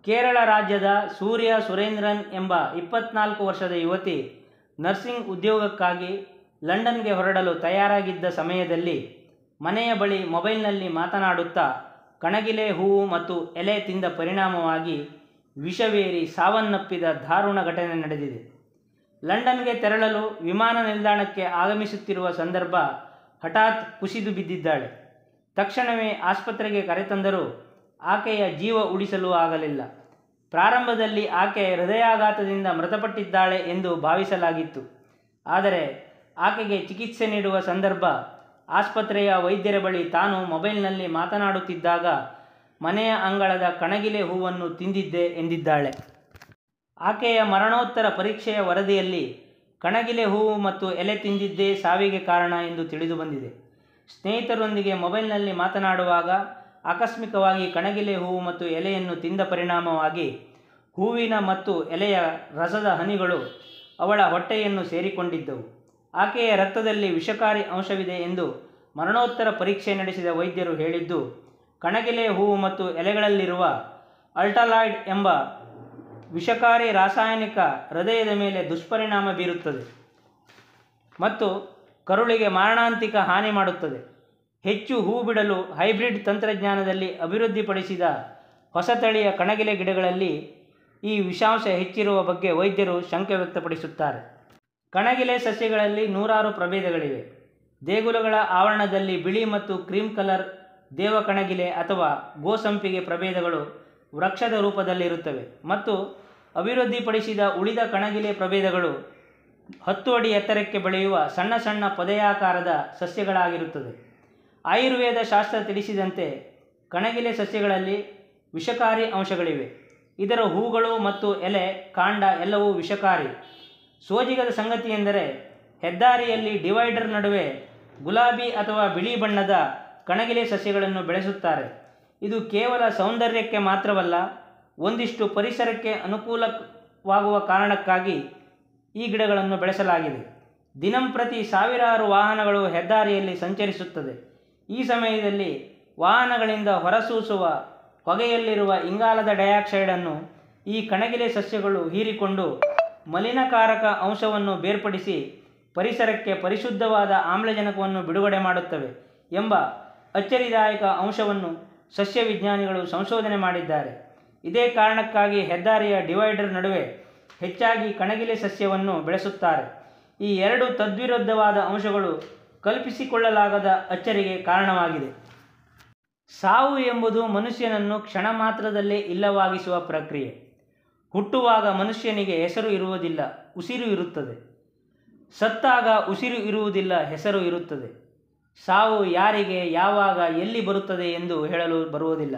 ಕೇರಳ ರಾಜ್ಯದ ಸೂರ್ಯ ಸುರೇಂದ್ರನ್ ಎಂಬ 24 ವರ್ಷದ ಯುವತಿ ನರ್ಸಿಂಗ್ ಉದ್ಯೋಗಕ್ಕಾಗಿ ಲಂಡನ್ಗೆ ಹೊರಡಲು ತಯಾರಾಗಿದ್ದ ಸಮಯದಲ್ಲಿ ಮನೆಯ ಬಳಿ ಮೊಬೈಲ್ನಲ್ಲಿ ಮಾತನಾಡುತ್ತಾ ಕಣಗಿಲೆ ಹೂವು ಮತ್ತು ಎಲೆ ತಿಂದ ಪರಿಣಾಮವಾಗಿ ವಿಷವೇರಿ ಸಾವನ್ನಪ್ಪಿದ ದಾರುಣ ಘಟನೆ ನಡೆದಿದೆ. ಲಂಡನ್ಗೆ ತೆರಳಲು ವಿಮಾನ ನಿಲ್ದಾಣಕ್ಕೆ ಆಗಮಿಸುತ್ತಿರುವ ಸಂದರ್ಭ ಹಠಾತ್ ಕುಸಿದು ಬಿದ್ದಿದ್ದಾಳೆ. ತಕ್ಷಣವೇ ಆಸ್ಪತ್ರೆಗೆ ಕರೆತಂದರೂ ಆಕೆಯ ಜೀವ ಉಳಿಸಲು ಆಗಲಿಲ್ಲ. ಪ್ರಾರಂಭದಲ್ಲಿ ಆಕೆ ಹೃದಯಾಘಾತದಿಂದ ಮೃತಪಟ್ಟಿದ್ದಾಳೆ ಎಂದು ಭಾವಿಸಲಾಗಿತ್ತು. ಆದರೆ ಆಕೆಗೆ ಚಿಕಿತ್ಸೆ ನೀಡುವ ಸಂದರ್ಭ ಆಸ್ಪತ್ರೆಯ ವೈದ್ಯರ ಬಳಿ ತಾನು ಮೊಬೈಲ್ನಲ್ಲಿ ಮಾತನಾಡುತ್ತಿದ್ದಾಗ ಮನೆಯ ಅಂಗಳದ ಕಣಗಿಲೆ ಹೂವನ್ನು ತಿಂದಿದ್ದೆ ಎಂದಿದ್ದಾಳೆ. ಆಕೆಯ ಮರಣೋತ್ತರ ಪರೀಕ್ಷೆಯ ವರದಿಯಲ್ಲಿ ಕಣಗಿಲೆ ಹೂವು ಮತ್ತು ಎಲೆ ತಿಂದಿದ್ದೇ ಸಾವಿಗೆ ಕಾರಣ ಎಂದು ತಿಳಿದುಬಂದಿದೆ. ಸ್ನೇಹಿತರೊಂದಿಗೆ ಮೊಬೈಲ್ನಲ್ಲಿ ಮಾತನಾಡುವಾಗ ಆಕಸ್ಮಿಕವಾಗಿ ಕಣಗಿಲೆ ಹೂವು ಮತ್ತು ಎಲೆಯನ್ನು ತಿಂದ ಪರಿಣಾಮವಾಗಿ ಹೂವಿನ ಮತ್ತು ಎಲೆಯ ರಸದ ಹನಿಗಳು ಅವಳ ಹೊಟ್ಟೆಯನ್ನು ಸೇರಿಕೊಂಡಿದ್ದವು. ಆಕೆಯ ರಕ್ತದಲ್ಲಿ ವಿಷಕಾರಿ ಅಂಶವಿದೆ ಎಂದು ಮರಣೋತ್ತರ ಪರೀಕ್ಷೆ ನಡೆಸಿದ ವೈದ್ಯರು ಹೇಳಿದ್ದು, ಕಣಗಿಲೆ ಹೂವು ಮತ್ತು ಎಲೆಗಳಲ್ಲಿರುವ ಅಲ್ಟಲಾಯ್ಡ್ ಎಂಬ ವಿಷಕಾರಿ ರಾಸಾಯನಿಕ ಹೃದಯದ ಮೇಲೆ ದುಷ್ಪರಿಣಾಮ ಬೀರುತ್ತದೆ ಮತ್ತು ಕರುಳಿಗೆ ಮಾರಣಾಂತಿಕ ಹಾನಿ ಮಾಡುತ್ತದೆ. ಹೆಚ್ಚು ಹೂ ಬಿಡಲು ಹೈಬ್ರಿಡ್ ತಂತ್ರಜ್ಞಾನದಲ್ಲಿ ಅಭಿವೃದ್ಧಿಪಡಿಸಿದ ಹೊಸ ತಳಿಯ ಕಣಗಿಲೆ ಗಿಡಗಳಲ್ಲಿ ಈ ವಿಷಾಂಶ ಹೆಚ್ಚಿರುವ ಬಗ್ಗೆ ವೈದ್ಯರು ಶಂಕೆ ವ್ಯಕ್ತಪಡಿಸುತ್ತಾರೆ. ಕಣಗಿಲೆ ಸಸ್ಯಗಳಲ್ಲಿ ನೂರಾರು ಪ್ರಭೇದಗಳಿವೆ. ದೇಗುಲಗಳ ಆವರಣದಲ್ಲಿ ಬಿಳಿ ಮತ್ತು ಕ್ರೀಮ್ ಕಲರ್ ದೇವಕಣಗಿಲೆ ಅಥವಾ ಗೋಸಂಪಿಗೆ ಪ್ರಭೇದಗಳು ವೃಕ್ಷದ ರೂಪದಲ್ಲಿರುತ್ತವೆ ಮತ್ತು ಅಭಿವೃದ್ಧಿಪಡಿಸಿದ ಉಳಿದ ಕಣಗಿಲೆ ಪ್ರಭೇದಗಳು 10 ಅಡಿ ಎತ್ತರಕ್ಕೆ ಬೆಳೆಯುವ ಸಣ್ಣ ಸಣ್ಣ ಪೊದೆಯಾಕಾರದ ಸಸ್ಯಗಳಾಗಿರುತ್ತದೆ. ಆಯುರ್ವೇದ ಶಾಸ್ತ್ರ ತಿಳಿಸಿದಂತೆ ಕಣಗಿಲೆ ಸಸ್ಯಗಳಲ್ಲಿ ವಿಷಕಾರಿ ಅಂಶಗಳಿವೆ. ಇದರ ಹೂಗಳು ಮತ್ತು ಎಲೆ, ಕಾಂಡ ಎಲ್ಲವೂ ವಿಷಕಾರಿ. ಸೋಜಿಗದ ಸಂಗತಿಯೆಂದರೆ ಹೆದ್ದಾರಿಯಲ್ಲಿ ಡಿವೈಡರ್ ನಡುವೆ ಗುಲಾಬಿ ಅಥವಾ ಬಿಳಿ ಬಣ್ಣದ ಕಣಗಿಲೆ ಸಸ್ಯಗಳನ್ನು ಬೆಳೆಸುತ್ತಾರೆ. ಇದು ಕೇವಲ ಸೌಂದರ್ಯಕ್ಕೆ ಮಾತ್ರವಲ್ಲ, ಒಂದಿಷ್ಟು ಪರಿಸರಕ್ಕೆ ಅನುಕೂಲವಾಗುವ ಕಾರಣಕ್ಕಾಗಿ ಈ ಗಿಡಗಳನ್ನು ಬೆಳೆಸಲಾಗಿದೆ. ದಿನಂಪ್ರತಿ ಸಾವಿರಾರು ವಾಹನಗಳು ಹೆದ್ದಾರಿಯಲ್ಲಿ ಸಂಚರಿಸುತ್ತದೆ. ಈ ಸಮಯದಲ್ಲಿ ವಾಹನಗಳಿಂದ ಹೊರಸೂಸುವ ಹೊಗೆಯಲ್ಲಿರುವ ಇಂಗಾಲದ ಡೈಆಕ್ಸೈಡನ್ನು ಈ ಕಣಗಿಲೆ ಸಸ್ಯಗಳು ಹೀರಿಕೊಂಡು ಮಲಿನಕಾರಕ ಅಂಶವನ್ನು ಬೇರ್ಪಡಿಸಿ ಪರಿಸರಕ್ಕೆ ಪರಿಶುದ್ಧವಾದ ಆಮ್ಲಜನಕವನ್ನು ಬಿಡುಗಡೆ ಮಾಡುತ್ತವೆ ಎಂಬ ಅಚ್ಚರಿದಾಯಕ ಅಂಶವನ್ನು ಸಸ್ಯವಿಜ್ಞಾನಿಗಳು ಸಂಶೋಧನೆ ಮಾಡಿದ್ದಾರೆ. ಇದೇ ಕಾರಣಕ್ಕಾಗಿ ಹೆದ್ದಾರಿಯ ಡಿವೈಡರ್ ನಡುವೆ ಹೆಚ್ಚಾಗಿ ಕಣಗಿಲೆ ಸಸ್ಯವನ್ನು ಬೆಳೆಸುತ್ತಾರೆ. ಈ ಎರಡು ತದ್ವಿರುದ್ಧವಾದ ಅಂಶಗಳು ಕಲ್ಪಿಸಿಕೊಳ್ಳಲಾಗದ ಅಚ್ಚರಿಗೆ ಕಾರಣವಾಗಿದೆ. ಸಾವು ಎಂಬುದು ಮನುಷ್ಯನನ್ನು ಕ್ಷಣ ಮಾತ್ರದಲ್ಲೇ ಇಲ್ಲವಾಗಿಸುವ ಪ್ರಕ್ರಿಯೆ. ಹುಟ್ಟುವಾಗ ಮನುಷ್ಯನಿಗೆ ಹೆಸರು ಇರುವುದಿಲ್ಲ, ಉಸಿರು ಇರುತ್ತದೆ. ಸತ್ತಾಗ ಉಸಿರು ಇರುವುದಿಲ್ಲ, ಹೆಸರು ಇರುತ್ತದೆ. ಸಾವು ಯಾರಿಗೆ, ಯಾವಾಗ, ಎಲ್ಲಿ ಬರುತ್ತದೆ ಎಂದು ಹೇಳಲು ಬರುವುದಿಲ್ಲ.